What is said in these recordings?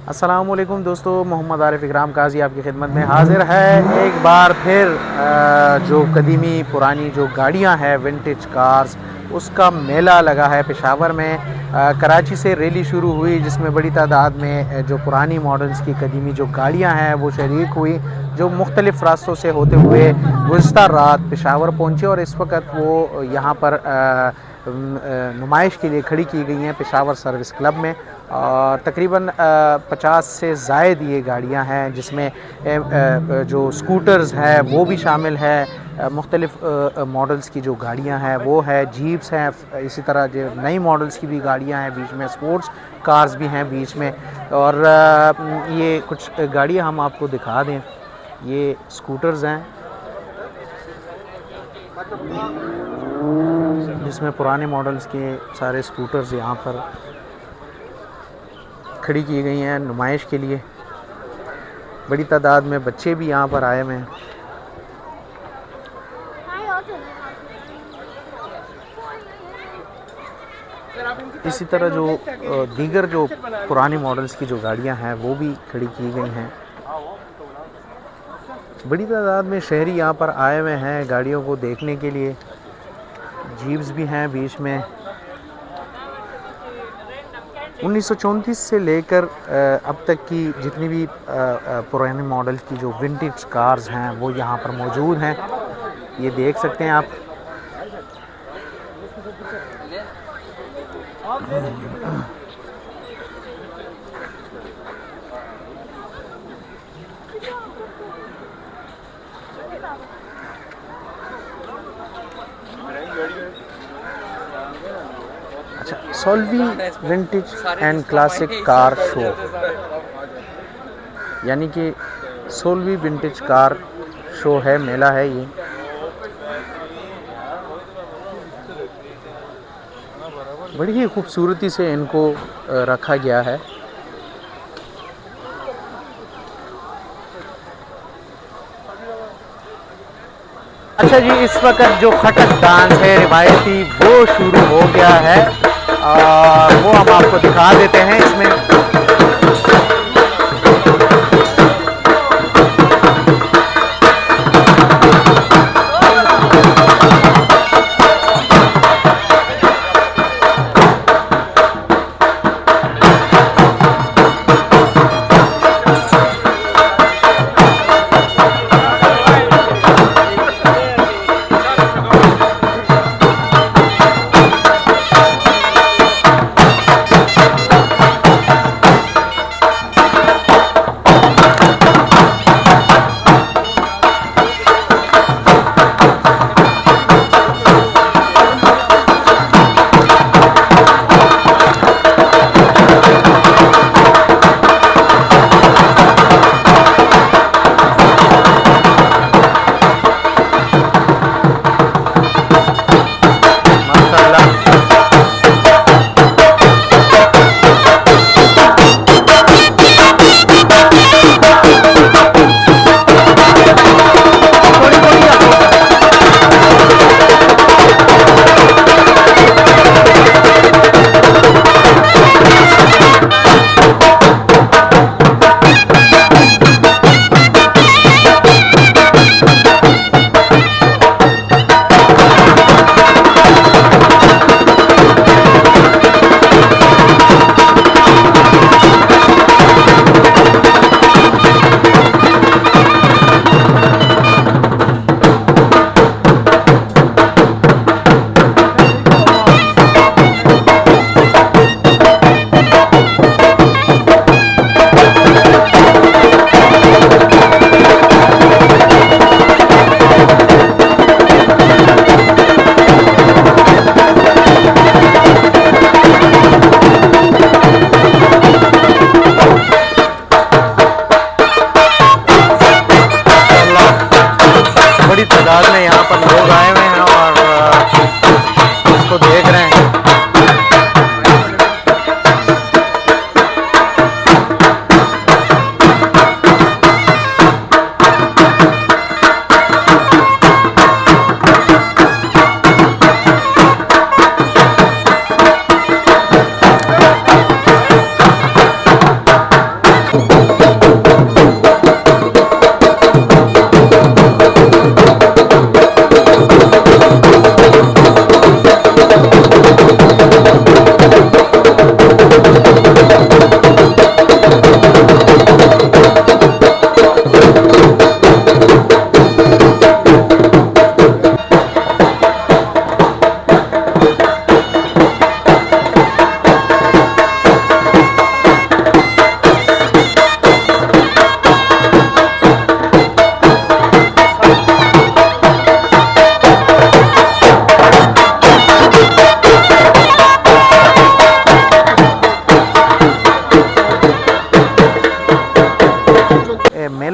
अस्सलामुअलैकुम दोस्तों, मोहम्मद आरिफ इकराम काजी आपकी खिदमत में हाज़िर है एक बार फिर। जो कदीमी पुरानी जो गाड़ियां हैं, विंटेज कार्स, उसका मेला लगा है पेशावर में। कराची से रैली शुरू हुई जिसमें बड़ी तादाद में जो पुरानी मॉडल्स की कदीमी जो गाड़ियां हैं वो शरीक हुई, जो मुख्तलिफ़ रास्तों से होते हुए गुज़श्ता रात पेशावर पहुँचे और इस वक्त वो यहाँ पर नुमाइश के लिए खड़ी की गई हैं पेशावर सर्विस क्लब में। और तकरीबन 50 से ज़ायद ये गाड़ियाँ हैं, जिसमें जो स्कूटर्स हैं वो भी शामिल है। मुख्तलिफ़ मॉडल्स की जो गाड़ियाँ हैं वो है, जीप्स हैं, इसी तरह जो नई मॉडल्स की भी गाड़ियाँ हैं, बीच में स्पोर्ट्स कार्स भी हैं बीच में। और ये कुछ गाड़ियाँ हम आपको दिखा दें। ये स्कूटर्स हैं जिसमें पुराने मॉडल्स के सारे स्कूटर्स यहाँ पर खड़ी की गई हैं नुमाइश के लिए। बड़ी तादाद में बच्चे भी यहाँ पर आए हुए हैं। इसी तरह जो दीगर जो पुराने मॉडल्स की जो गाड़ियाँ हैं वो भी खड़ी की गई हैं। बड़ी तादाद में शहरी यहाँ पर आए हुए हैं गाड़ियों को देखने के लिए। जीप्स भी हैं बीच में। 1934 से लेकर अब तक की जितनी भी पुराने मॉडल की जो विंटेज कार्स हैं वो यहाँ पर मौजूद हैं। ये देख सकते हैं आप। अच्छा, सोल्वी vintage and classic car show, यानी कि सोल्वी विंटेज कार शो है, मेला है ये। बड़ी ही खूबसूरती से इनको रखा गया है। अच्छा जी, इस वक्त जो खटक डांस है रिवायती वो शुरू हो गया है और वो हम आपको दिखा देते हैं इसमें।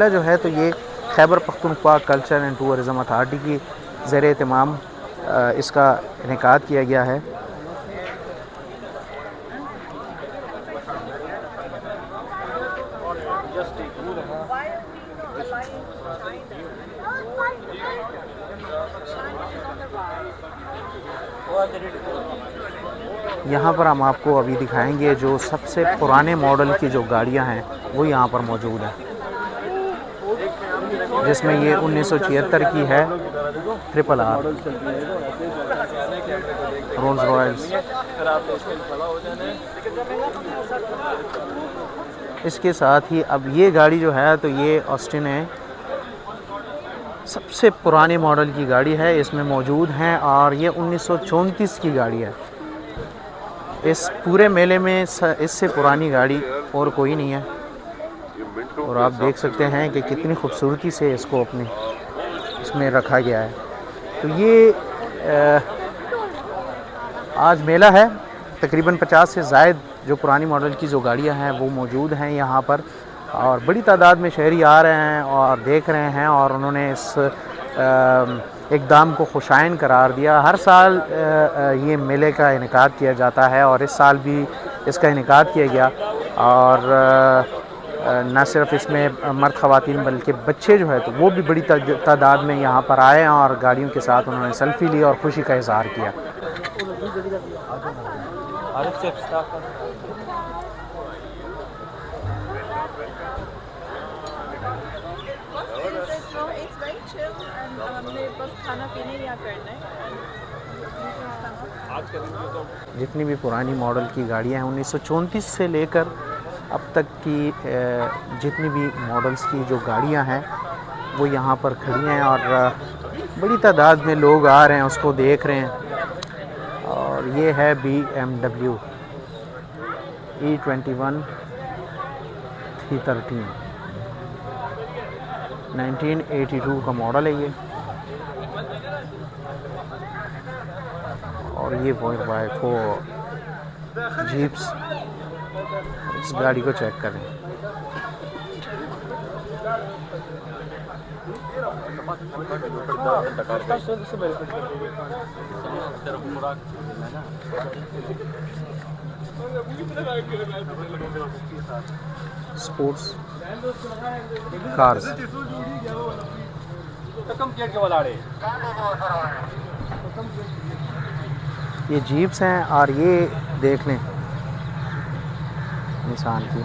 मेला जो है तो ये Khyber Pakhtunkhwa culture and tourism authority की ज़ेर एहतमाम इसका इनेकाद किया गया है। यहाँ पर हम आपको अभी दिखाएंगे जो सबसे पुराने मॉडल की जो गाड़ियाँ हैं वो यहाँ पर मौजूद हैं, जिसमें ये 1976 की है RRR रोल्स रॉयल्स। इसके साथ ही अब ये गाड़ी जो है तो ये ऑस्टिन है, सबसे पुराने मॉडल की गाड़ी है, इसमें मौजूद हैं और ये 1934 की गाड़ी है। इस पूरे मेले में इससे पुरानी गाड़ी और कोई नहीं है और आप देख सकते हैं कि कितनी खूबसूरती से इसको अपने इसमें रखा गया है। तो ये आज मेला है, तकरीबन 50 से ज़ायद जो पुरानी मॉडल की जो गाड़ियां हैं वो मौजूद हैं यहाँ पर और बड़ी तादाद में शहरी आ रहे हैं और देख रहे हैं और उन्होंने इस इक़दाम को खुशाइन करार दिया। हर साल ये मेले का इनेकाद किया जाता है और इस साल भी इसका इनेकाद किया गया और न सिर्फ इसमें मर्द ख़वातीन बल्कि बच्चे जो है तो वो भी बड़ी तादाद में यहाँ पर आए और गाड़ियों के साथ उन्होंने सेल्फ़ी ली और खुशी का इज़हार किया। जितनी भी पुरानी मॉडल की गाड़ियाँ हैं 1934 से लेकर अब तक की जितनी भी मॉडल्स की जो गाड़ियाँ हैं वो यहाँ पर खड़ी हैं और बड़ी तादाद में लोग आ रहे हैं, उसको देख रहे हैं। और ये है BMW E21 313 1982 का मॉडल है ये और ये 4x4 जीप्स। इस गाड़ी को चेक करें। स्पोर्ट्स कार्स ये जीप्स हैं और ये देख लें निशान की।